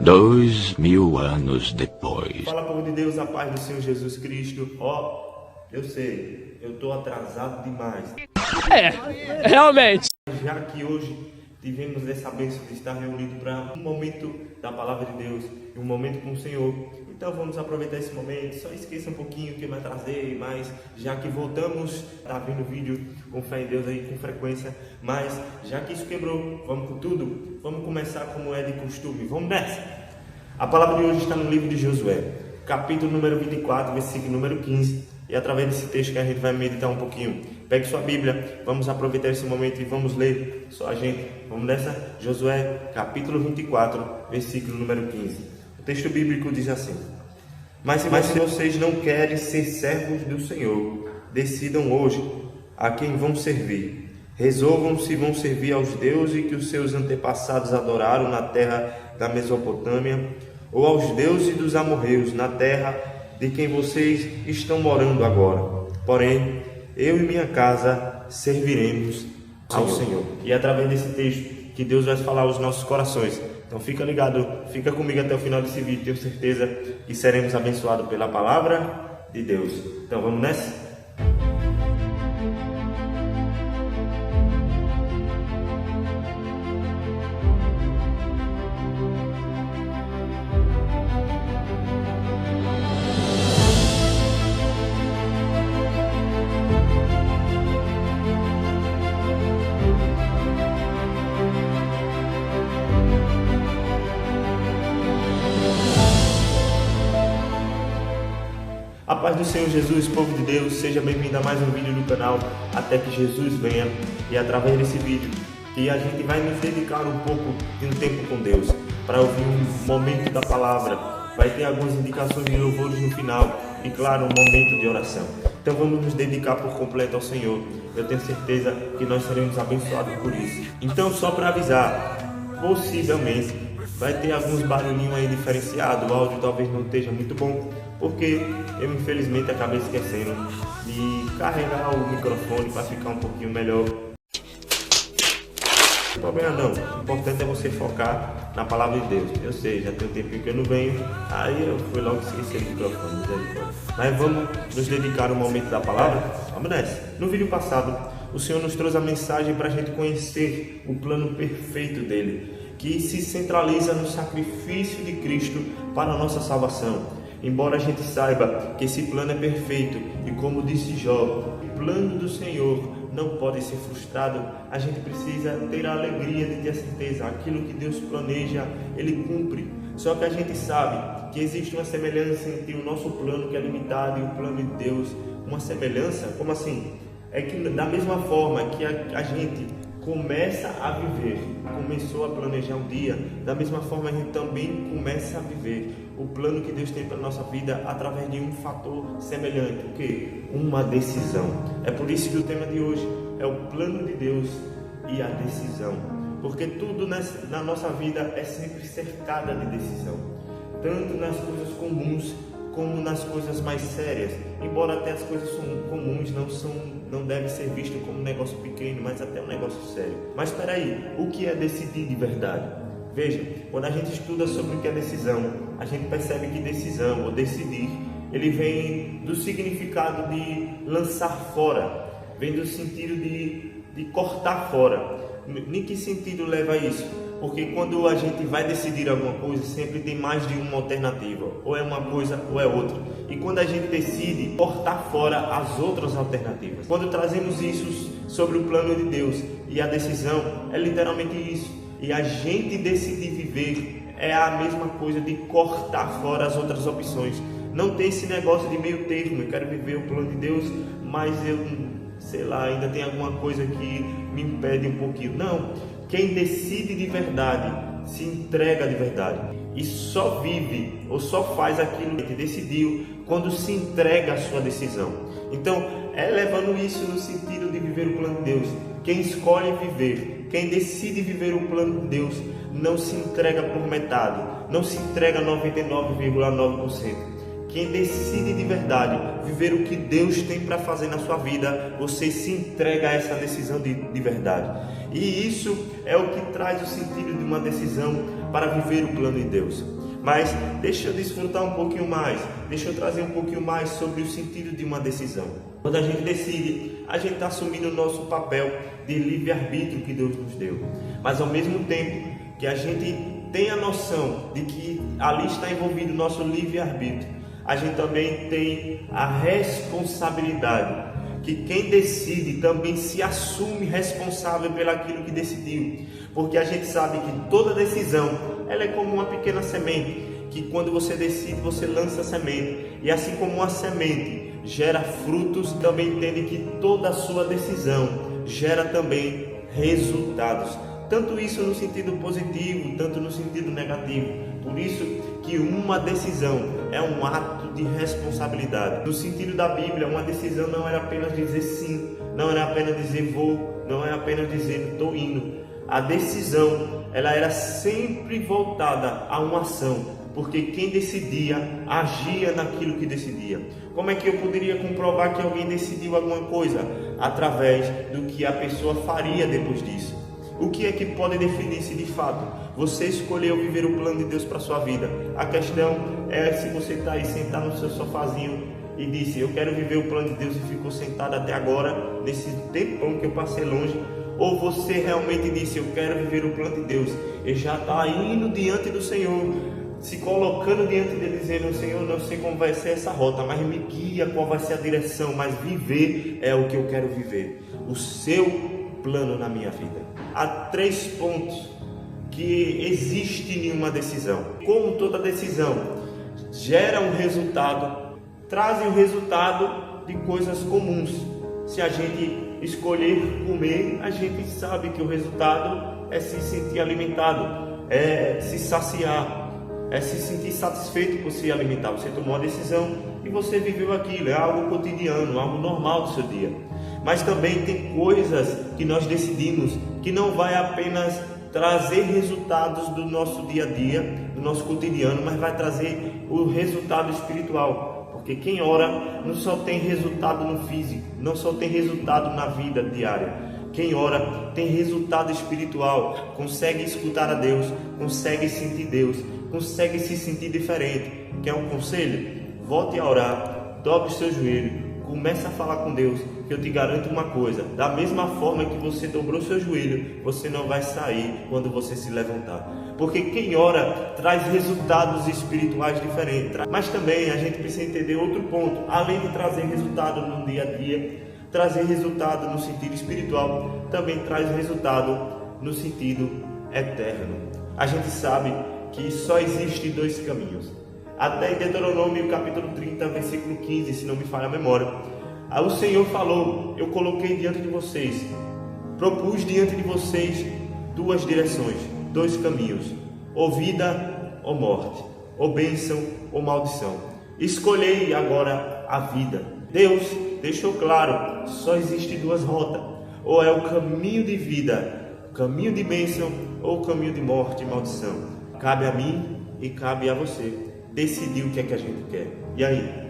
2000 anos depois. Fala, povo de Deus, a paz do Senhor Jesus Cristo. Eu sei, eu tô atrasado demais. Realmente. Já que hoje tivemos essa bênção de estar reunido para um momento da palavra de Deus e um momento com o Senhor. Então vamos aproveitar esse momento. Só esqueça um pouquinho que eu me atrasei, mas já que voltamos, tá vendo vídeo com fé em Deus aí com frequência, mas já que isso quebrou, vamos com tudo. Vamos começar como é de costume. Vamos nessa. A palavra de hoje está no livro de Josué, capítulo número 24, versículo número 15. E através desse texto que a gente vai meditar um pouquinho. Pegue sua Bíblia, vamos aproveitar esse momento e vamos ler só a gente. Vamos nessa? Josué, capítulo 24, versículo número 15. O texto bíblico diz assim: Mas se vocês não querem ser servos do Senhor, decidam hoje a quem vão servir. Resolvam se vão servir aos deuses que os seus antepassados adoraram na terra da Mesopotâmia, ou aos deuses dos amorreus na terra de quem vocês estão morando agora. Porém, eu e minha casa serviremos ao Senhor. E é através desse texto que Deus vai falar aos nossos corações. Então fica ligado, fica comigo até o final desse vídeo. Tenho certeza que seremos abençoados pela palavra de Deus. Então vamos nessa? A paz do Senhor Jesus, povo de Deus, seja bem-vindo a mais um vídeo do canal Até que Jesus Venha. E através desse vídeo que a gente vai nos dedicar um pouco de um tempo com Deus, para ouvir um momento da palavra. Vai ter algumas indicações de louvores no final e, claro, um momento de oração. Então vamos nos dedicar por completo ao Senhor. Eu tenho certeza que nós seremos abençoados por isso. Então, só para avisar, possivelmente vai ter alguns barulhinhos aí diferenciados. O áudio talvez não esteja muito bom, porque eu infelizmente acabei esquecendo de carregar o microfone para ficar um pouquinho melhor. Não tem problema não, o importante é você focar na palavra de Deus. Eu sei, já tem um tempinho que eu não venho, aí eu fui logo esquecer o microfone. Mas vamos nos dedicar ao momento da palavra? Vamos nessa. No vídeo passado, o Senhor nos trouxe a mensagem para a gente conhecer o plano perfeito dele, que se centraliza no sacrifício de Cristo para a nossa salvação. Embora a gente saiba que esse plano é perfeito e, como disse Jó, o plano do Senhor não pode ser frustrado, a gente precisa ter a alegria de ter a certeza, aquilo que Deus planeja, Ele cumpre. Só que a gente sabe que existe uma semelhança entre o nosso plano, que é limitado, e o plano de Deus. Uma semelhança? Como assim? É que da mesma forma que a gente começa a viver, começou a planejar um dia, da mesma forma a gente também começa a viver o plano que Deus tem para a nossa vida através de um fator semelhante, o quê? Uma decisão. É por isso que o tema de hoje é o plano de Deus e a decisão, porque tudo na nossa vida é sempre cercada de decisão, tanto nas coisas comuns como nas coisas mais sérias. Embora até as coisas comuns não devem ser vistas como um negócio pequeno, mas até um negócio sério. Mas espera aí, o que é decidir de verdade? Veja, quando a gente estuda sobre o que é decisão, a gente percebe que decisão ou decidir, ele vem do significado de lançar fora, vem do sentido de cortar fora. Em que sentido leva isso? Porque quando a gente vai decidir alguma coisa, sempre tem mais de uma alternativa. Ou é uma coisa ou é outra. E quando a gente decide cortar fora as outras alternativas. Quando trazemos isso sobre o plano de Deus e a decisão, é literalmente isso. E a gente decidir viver é a mesma coisa de cortar fora as outras opções. Não tem esse negócio de meio termo. Eu quero viver o plano de Deus, mas eu, sei lá, ainda tem alguma coisa que me impede um pouquinho. Não. Quem decide de verdade, se entrega de verdade e só vive ou só faz aquilo que decidiu quando se entrega à sua decisão. Então, é levando isso no sentido de viver o plano de Deus. Quem escolhe viver, quem decide viver o plano de Deus, não se entrega por metade, não se entrega 99,9%. Quem decide de verdade viver o que Deus tem para fazer na sua vida, você se entrega a essa decisão de verdade. E isso é o que traz o sentido de uma decisão para viver o plano de Deus. Mas deixa eu desfrutar um pouquinho mais, deixa eu trazer um pouquinho mais sobre o sentido de uma decisão. Quando a gente decide, a gente está assumindo o nosso papel de livre-arbítrio que Deus nos deu. Mas ao mesmo tempo que a gente tem a noção de que ali está envolvido o nosso livre-arbítrio, a gente também tem a responsabilidade que quem decide também se assume responsável pelaquilo que decidiu. Porque a gente sabe que toda decisão, ela é como uma pequena semente, que quando você decide, você lança a semente. E assim como uma semente gera frutos, também entende que toda a sua decisão gera também resultados. Tanto isso no sentido positivo, tanto no sentido negativo. Por isso que uma decisão é um ato de responsabilidade. No sentido da Bíblia, uma decisão não era apenas dizer sim, não era apenas dizer vou, não é apenas dizer estou indo. A decisão, ela era sempre voltada a uma ação, porque quem decidia, agia naquilo que decidia. Como é que eu poderia comprovar que alguém decidiu alguma coisa? Através do que a pessoa faria depois disso. O que é que pode definir se de fato você escolheu viver o plano de Deus para a sua vida? A questão é se você está aí sentado no seu sofazinho e disse, eu quero viver o plano de Deus, e ficou sentado até agora, nesse tempão que eu passei longe. Ou você realmente disse, eu quero viver o plano de Deus, e já está indo diante do Senhor, se colocando diante dele, dizendo, Senhor, não sei como vai ser essa rota, mas me guia qual vai ser a direção, mas viver é o que eu quero viver, o seu plano na minha vida. Há 3 pontos que existem em uma decisão. Como toda decisão gera um resultado, trazem o resultado de coisas comuns. Se a gente escolher comer, a gente sabe que o resultado é se sentir alimentado, é se saciar, é se sentir satisfeito por se alimentar. Você tomou a decisão e você viveu aquilo, é algo cotidiano, algo normal do seu dia. Mas também tem coisas que nós decidimos que não vai apenas trazer resultados do nosso dia a dia, do nosso cotidiano, mas vai trazer o resultado espiritual. Porque quem ora não só tem resultado no físico, não só tem resultado na vida diária. Quem ora tem resultado espiritual, consegue escutar a Deus, consegue sentir Deus, consegue se sentir diferente. Quer um conselho? Volte a orar, dobre o seu joelho, comece a falar com Deus, que eu te garanto uma coisa, da mesma forma que você dobrou seu joelho, você não vai sair quando você se levantar. Porque quem ora traz resultados espirituais diferentes. Mas também a gente precisa entender outro ponto, além de trazer resultado no dia a dia, trazer resultado no sentido espiritual, também traz resultado no sentido eterno. A gente sabe que só existem 2 caminhos. Até em Deuteronômio capítulo 30, versículo 15, se não me falha a memória, o Senhor falou, eu coloquei diante de vocês, propus diante de vocês 2 direções, 2 caminhos, ou vida ou morte, ou bênção ou maldição. Escolhei agora a vida. Deus deixou claro, só existe 2 rotas, ou é o caminho de vida, o caminho de bênção, ou o caminho de morte e maldição. Cabe a mim e cabe a você decidir o que é que a gente quer. E aí?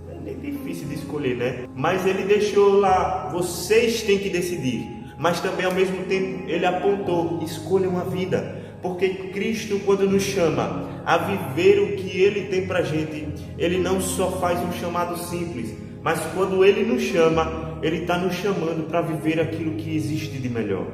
É nem difícil de escolher, né? Mas ele deixou lá, vocês têm que decidir. Mas também ao mesmo tempo ele apontou, escolha uma vida. Porque Cristo, quando nos chama a viver o que ele tem pra gente, ele não só faz um chamado simples, mas quando ele nos chama, ele está nos chamando para viver aquilo que existe de melhor.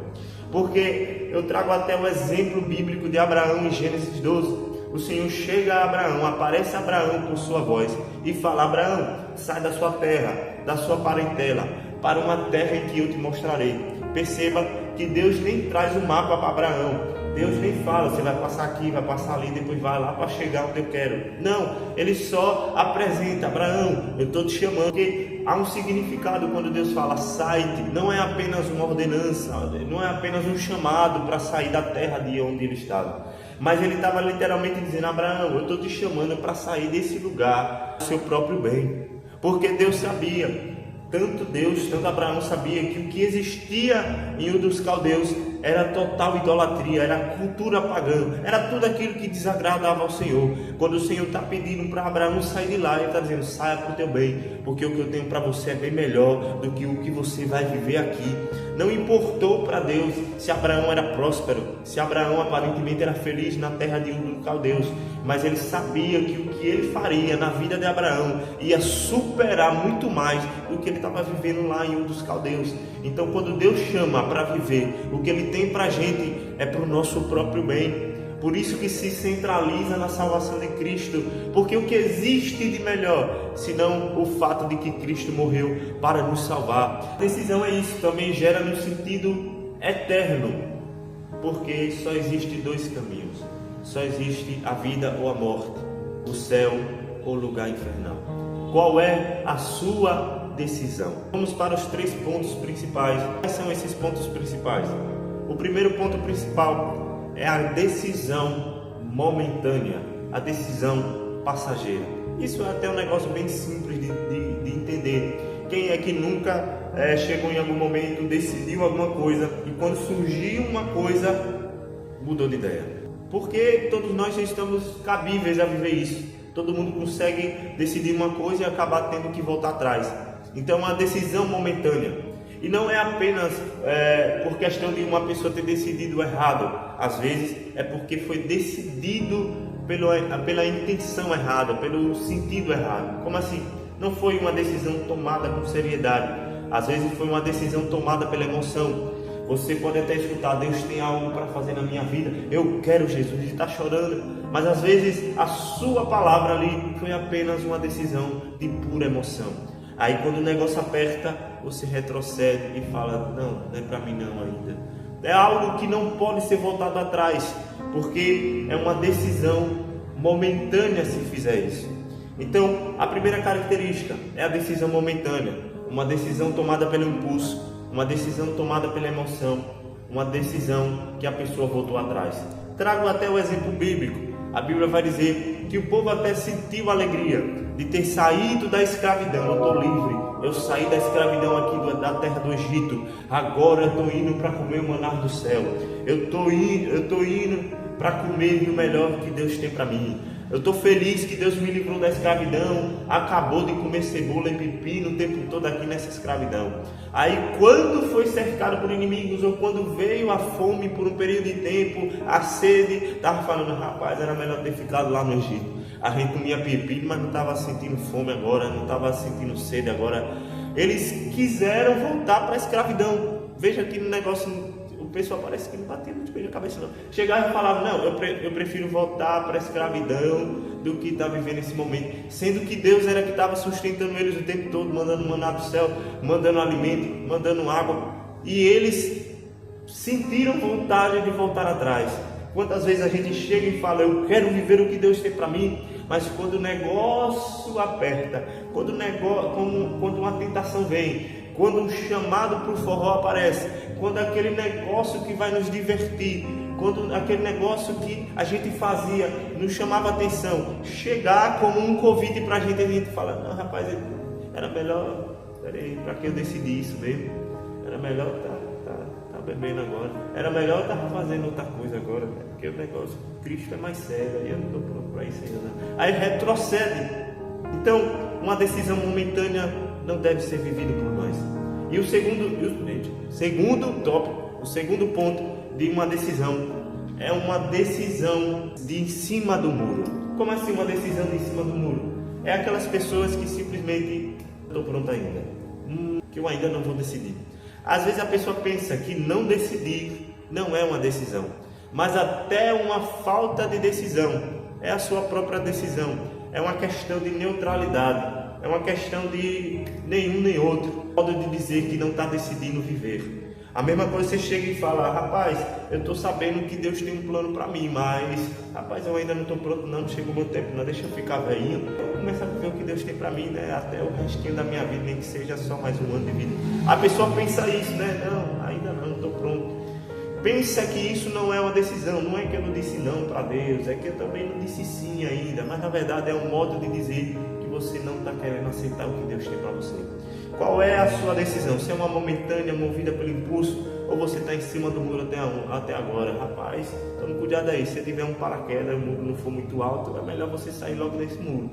Porque eu trago até o exemplo bíblico de Abraão em Gênesis 12. O Senhor chega a Abraão, aparece a Abraão com sua voz e fala, Abraão, sai da sua terra, da sua parentela, para uma terra em que eu te mostrarei. Perceba que Deus nem traz o mapa para Abraão. Deus nem fala, você vai passar aqui, vai passar ali, depois vai lá para chegar onde eu quero. Não, ele só apresenta, Abraão, eu estou te chamando. Porque há um significado quando Deus fala, sai-te. Não é apenas uma ordenança, não é apenas um chamado para sair da terra de onde ele estava. Mas ele estava literalmente dizendo, Abraão, eu estou te chamando para sair desse lugar, do seu próprio bem. Porque Deus sabia, tanto Abraão sabia que o que existia em Ur dos Caldeus era total idolatria, era cultura pagã, era tudo aquilo que desagradava ao Senhor. Quando o Senhor está pedindo para Abraão sair de lá, ele está dizendo, saia para o teu bem, porque o que eu tenho para você é bem melhor do que o que você vai viver aqui. Não importou para Deus se Abraão era próspero, se Abraão aparentemente era feliz na terra de Ur dos Caldeus, mas ele sabia que o que ele faria na vida de Abraão ia superar muito mais do que ele estava vivendo lá em Ur dos Caldeus. Então, quando Deus chama para viver, o que ele tem para a gente é para o nosso próprio bem. Por isso que se centraliza na salvação de Cristo, porque o que existe de melhor, senão o fato de que Cristo morreu para nos salvar. A decisão é isso, também gera no sentido eterno, porque só existe dois caminhos, só existe a vida ou a morte, o céu ou o lugar infernal. Qual é a sua decisão? Vamos para os 3 pontos principais. Quais são esses pontos principais? O primeiro ponto principal é a decisão momentânea, a decisão passageira. Isso é até um negócio bem simples de entender. Quem é que nunca chegou em algum momento, decidiu alguma coisa e quando surgiu uma coisa, mudou de ideia? Porque todos nós estamos cabíveis a viver isso. Todo mundo consegue decidir uma coisa e acabar tendo que voltar atrás. Então, uma decisão momentânea. E não é apenas por questão de uma pessoa ter decidido errado. Às vezes é porque foi decidido pela intenção errada, pelo sentido errado. Como assim? Não foi uma decisão tomada com seriedade. Às vezes foi uma decisão tomada pela emoção. Você pode até escutar: Deus tem algo para fazer na minha vida, eu quero Jesus, e está chorando. Mas às vezes a sua palavra ali foi apenas uma decisão de pura emoção. Aí quando o negócio aperta, você retrocede e fala: não é para mim não ainda. É algo que não pode ser voltado atrás, porque é uma decisão momentânea se fizer isso. Então, a primeira característica é a decisão momentânea, uma decisão tomada pelo impulso, uma decisão tomada pela emoção, uma decisão que a pessoa voltou atrás. Trago até o exemplo bíblico. A Bíblia vai dizer que o povo até sentiu alegria de ter saído da escravidão. Eu estou livre, eu saí da escravidão aqui da terra do Egito, agora eu estou indo para comer o maná do céu, eu estou indo para comer o melhor que Deus tem para mim. Eu estou feliz que Deus me livrou da escravidão, acabou de comer cebola e pepino o tempo todo aqui nessa escravidão. Aí quando foi cercado por inimigos, ou quando veio a fome por um período de tempo, a sede, estava falando: rapaz, era melhor ter ficado lá no Egito. A gente comia pepino, mas não estava sentindo fome agora, não estava sentindo sede agora. Eles quiseram voltar para a escravidão. Veja que no negócio... O pessoal parece que não batia muito bem na cabeça não. Chegava e falava: não, eu prefiro voltar para a escravidão do que estar vivendo esse momento. Sendo que Deus era que estava sustentando eles o tempo todo, mandando maná do céu, mandando alimento, mandando água. E eles sentiram vontade de voltar atrás. Quantas vezes a gente chega e fala: eu quero viver o que Deus tem para mim, mas quando o negócio aperta, quando uma tentação vem, quando um chamado para o forró aparece, quando aquele negócio que vai nos divertir, quando aquele negócio que a gente fazia nos chamava atenção, chegar como um convite para a gente fala: não, rapaz, era melhor, para que eu decidi isso mesmo? Era melhor tá bebendo agora, era melhor estar fazendo outra coisa agora, né? Porque o negócio, Cristo é mais sério, aí eu não estou pronto para isso ainda não. Aí retrocede. Então, uma decisão momentânea não deve ser vivida por nós. E o segundo tópico, o segundo ponto de uma decisão é uma decisão de em cima do muro. Como assim uma decisão de em cima do muro? É aquelas pessoas que simplesmente: estou pronto ainda, que eu ainda não vou decidir. Às vezes a pessoa pensa que não decidir não é uma decisão, mas até uma falta de decisão é a sua própria decisão. É uma questão de neutralidade. É uma questão de nenhum nem outro. Modo de dizer que não está decidindo viver. A mesma coisa, você chega e fala: rapaz, eu estou sabendo que Deus tem um plano para mim, mas rapaz, eu ainda não estou pronto não chegou o meu tempo não, deixa eu ficar velhinho. Eu vou começar a viver o que Deus tem para mim, né? Até o restinho da minha vida, nem que seja só mais um ano de vida. A pessoa pensa isso, né? Não, ainda não estou pronto. Pensa que isso não é uma decisão. Não é que eu não disse não para Deus, é que eu também não disse sim ainda. Mas na verdade é um modo de dizer que você não está querendo aceitar o que Deus tem para você. Qual é a sua decisão? Se é uma momentânea, movida pelo impulso, ou você está em cima do muro até agora? Rapaz, tome cuidado aí. Se tiver um paraquedas, o muro não for muito alto, é melhor você sair logo desse muro.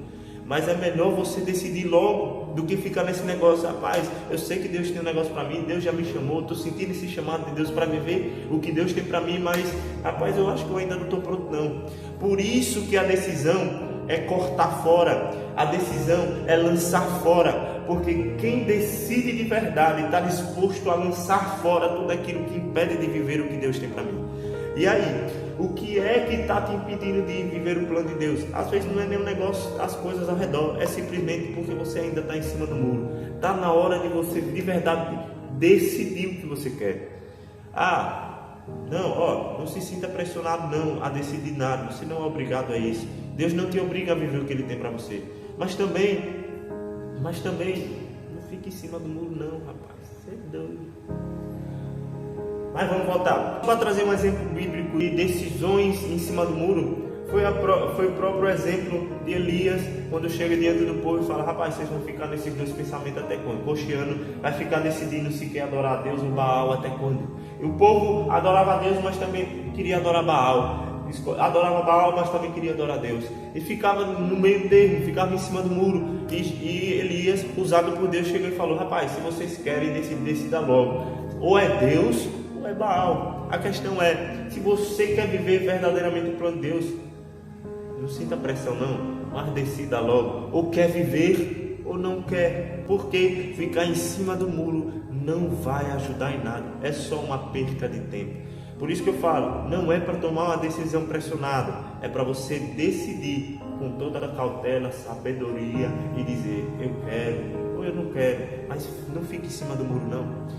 Mas é melhor você decidir logo do que ficar nesse negócio. Rapaz, eu sei que Deus tem um negócio para mim, Deus já me chamou, estou sentindo esse chamado de Deus para viver o que Deus tem para mim, mas rapaz, eu acho que eu ainda não estou pronto não. Por isso que a decisão é cortar fora, a decisão é lançar fora, porque quem decide de verdade está disposto a lançar fora tudo aquilo que impede de viver o que Deus tem para mim. E aí, o que é que está te impedindo de viver o plano de Deus? Às vezes não é nem um negócio, as coisas ao redor, é simplesmente porque você ainda está em cima do muro. Está na hora de você de verdade decidir o que você quer. Não se sinta pressionado não a decidir nada, você não é obrigado a isso. Deus não te obriga a viver o que Ele tem para você. Mas também, não fique em cima do muro não, rapaz, você é doido. Mas vamos voltar. Para trazer um exemplo bíblico de decisões em cima do muro, foi o próprio exemplo de Elias, quando chega diante do povo e fala: rapaz, vocês vão ficar nesses dois pensamentos até quando? Cocheando, vai ficar decidindo se quer adorar a Deus ou Baal até quando? E o povo adorava a Deus, mas também queria adorar Baal. Adorava Baal, mas também queria adorar a Deus. E ficava no meio termo, ficava em cima do muro. E Elias, usado por Deus, chegou e falou: rapaz, se vocês querem, decida logo. Ou é Deus ou é Baal. A questão é, se você quer viver verdadeiramente o plano de Deus, não sinta pressão não, mas decida logo. Ou quer viver ou não quer. Porque ficar em cima do muro não vai ajudar em nada. É só uma perca de tempo. Por isso que eu falo, não é para tomar uma decisão pressionada, é para você decidir com toda a cautela, sabedoria e dizer: eu quero ou eu não quero, mas não fique em cima do muro não.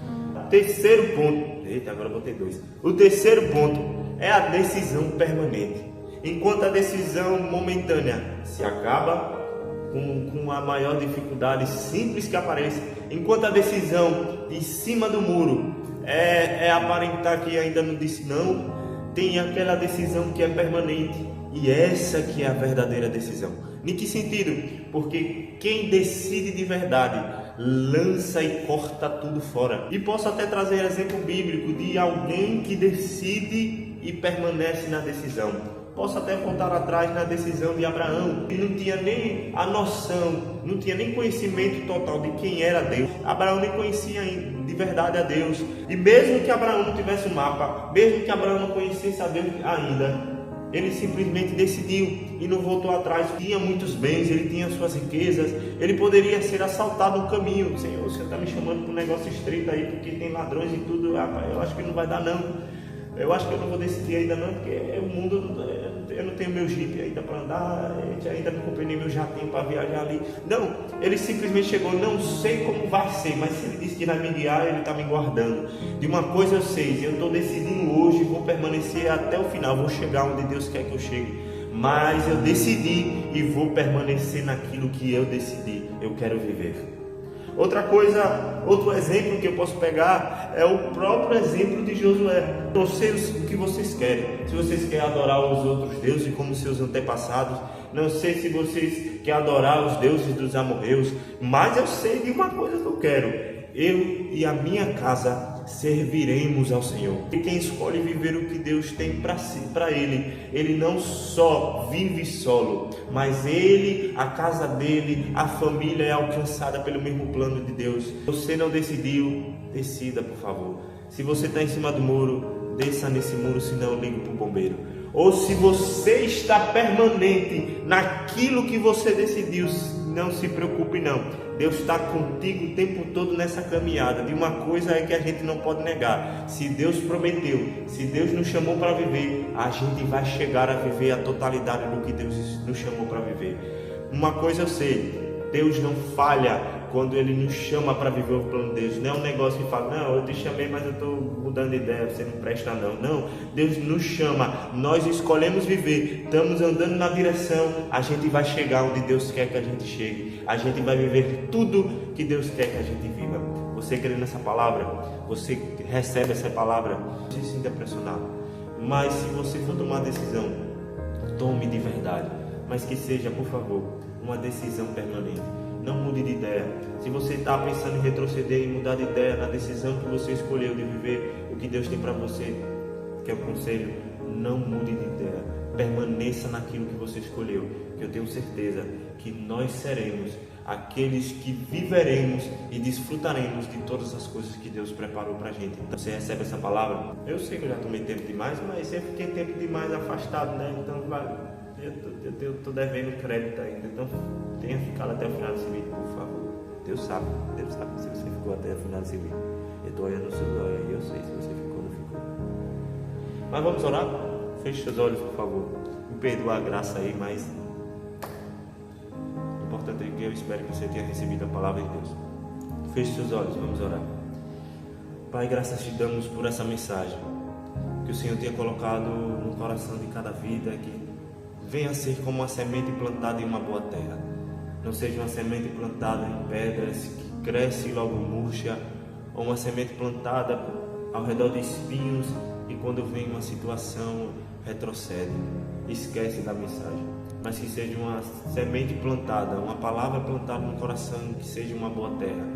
Terceiro ponto, agora eu botei dois. O terceiro ponto é a decisão permanente. Enquanto a decisão momentânea se acaba com a maior dificuldade simples que apareça, enquanto a decisão em cima do muro é aparentar que ainda não disse não, tem aquela decisão que é permanente, e essa que é a verdadeira decisão. Em que sentido? Porque quem decide de verdade lança e corta tudo fora. E posso até trazer exemplo bíblico de alguém que decide e permanece na decisão. Posso até voltar atrás na decisão de Abraão. Ele não tinha nem a noção, não tinha nem conhecimento total de quem era Deus. Abraão nem conhecia de verdade a Deus. E mesmo que Abraão não tivesse um mapa, mesmo que Abraão não conhecesse a Deus ainda, ele simplesmente decidiu e não voltou atrás. Tinha muitos bens, ele tinha suas riquezas, ele poderia ser assaltado no caminho. Senhor, você está me chamando para um negócio estreito aí, porque tem ladrões e tudo. Eu acho que não vai dar não. Eu acho que eu não vou decidir ainda não, porque o mundo, eu não tenho meu Jeep ainda para andar, ainda não comprei nem meu jatinho para viajar ali. Não, ele simplesmente chegou: não sei como vai ser, mas se ele disse que vai me guiar, ele está me guardando. De uma coisa eu sei, eu estou decidindo hoje, vou permanecer até o final, vou chegar onde Deus quer que eu chegue. Mas eu decidi e vou permanecer naquilo que eu decidi, eu quero viver. Outra coisa, outro exemplo que eu posso pegar é o próprio exemplo de Josué. Não sei o que vocês querem. Se vocês querem adorar os outros deuses como seus antepassados, não sei se vocês querem adorar os deuses dos amorreus, mas eu sei de uma coisa que eu quero: eu e a minha casa serviremos ao Senhor. E quem escolhe viver o que Deus tem para si, para ele não só vive solo, mas ele, a casa dele, a família é alcançada pelo mesmo plano de Deus. Você não decidiu, decida, por favor. Se você está em cima do muro, desça nesse muro, senão eu ligo para o bombeiro. Ou se você está permanente naquilo que você decidiu, não se preocupe não. Deus está contigo o tempo todo nessa caminhada. De uma coisa é que a gente não pode negar: se Deus prometeu, se Deus nos chamou para viver, a gente vai chegar a viver a totalidade do que Deus nos chamou para viver. Uma coisa eu sei: Deus não falha quando Ele nos chama para viver o plano de Deus. Não é um negócio que fala: não, eu te chamei, mas eu estou mudando de ideia, você não presta não. Não, Deus nos chama, nós escolhemos viver, estamos andando na direção, a gente vai chegar onde Deus quer que a gente chegue. A gente vai viver tudo que Deus quer que a gente viva. Você crê nessa palavra? Você recebe essa palavra? Não se sinta pressionado. Mas se você for tomar uma decisão, tome de verdade. Mas que seja, por favor, uma decisão permanente. Não mude de ideia. Se você está pensando em retroceder e mudar de ideia na decisão que você escolheu de viver o que Deus tem para você, que é o conselho, não mude de ideia. Permaneça naquilo que você escolheu, que eu tenho certeza que nós seremos aqueles que viveremos e desfrutaremos de todas as coisas que Deus preparou para a gente. Então você recebe essa palavra. Eu sei que eu já tomei tempo demais, mas eu fiquei tempo demais afastado, né? Então eu estou devendo crédito ainda. Então tenha ficado até o final desse vídeo, por favor. Deus sabe se você ficou até o final desse vídeo. Eu estou olhando o seu olho aí, eu sei se você ficou ou não ficou. Mas vamos orar? Feche seus olhos, por favor. Me perdoa a graça aí, mas o importante é que eu espero que você tenha recebido a palavra de Deus. Feche seus olhos, vamos orar. Pai, graças te damos por essa mensagem que o Senhor tenha colocado no coração de cada vida, que venha ser como uma semente plantada em uma boa terra. Não seja uma semente plantada em pedras que cresce e logo murcha, ou uma semente plantada ao redor de espinhos e quando vem uma situação retrocede, esquece da mensagem. Mas que seja uma semente plantada, uma palavra plantada no coração, que seja uma boa terra,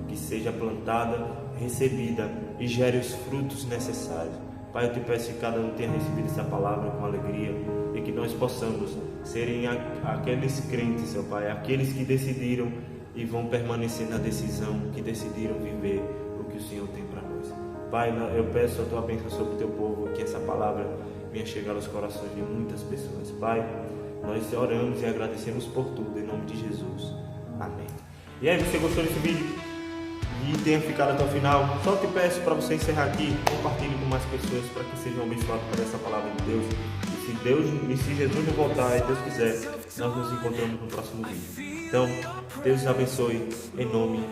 que seja plantada, recebida e gere os frutos necessários. Pai, eu te peço que cada um tenha recebido essa palavra com alegria e que nós possamos serem aqueles crentes, ó Pai, aqueles que decidiram e vão permanecer na decisão, que decidiram viver o que o Senhor tem para nós. Pai, eu peço a tua bênção sobre o teu povo, que essa palavra venha chegar aos corações de muitas pessoas. Pai, nós oramos e agradecemos por tudo, em nome de Jesus. Amém. E aí, você gostou desse vídeo? E tenha ficado até o final? Só te peço para você encerrar aqui, compartilhe com mais pessoas para que sejam abençoados por essa palavra de Deus. E se Jesus não voltar e Deus quiser, nós nos encontramos no próximo vídeo. Então, Deus abençoe em nome